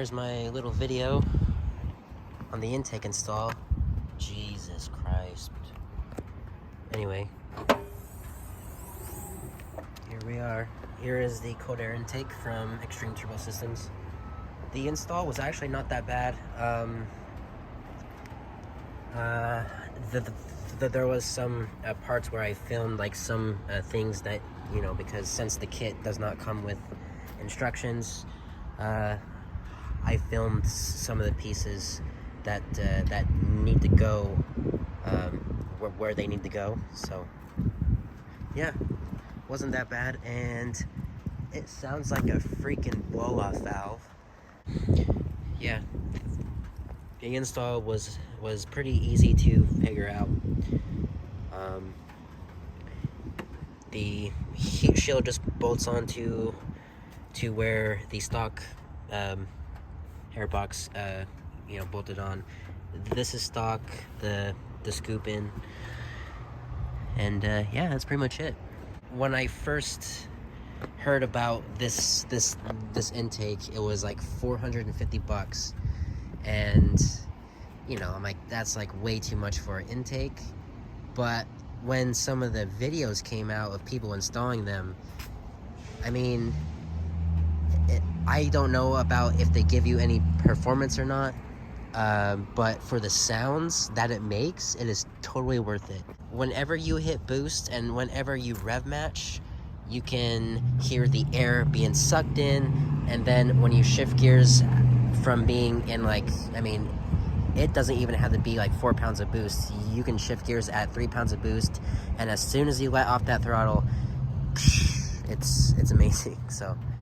there's my little video on the intake install. Jesus Christ. Anyway, here we are. Here is the cold air intake from Extreme Turbo Systems. The install was actually not that bad. There was some parts where I filmed like some things that, you know, because since the kit does not come with instructions, I filmed some of the pieces that need to go where they need to go. So yeah, wasn't that bad, and it sounds like a freaking blow-off valve. Yeah, the install was pretty easy to figure out. The heat shield just bolts onto where the stock airbox you know, bolted on. This is stock, the scoop in, and yeah, that's pretty much it. When I first heard about this intake, it was like $450, and you know, I'm like, that's like way too much for an intake. But when some of the videos came out of people installing them, I mean, I don't know about if they give you any performance or not, but for the sounds that it makes, it is totally worth it. Whenever you hit boost and whenever you rev match, you can hear the air being sucked in, and then when you shift gears from being in, like, I mean, it doesn't even have to be like 4 pounds of boost. You can shift gears at 3 pounds of boost, and as soon as you let off that throttle, it's amazing. So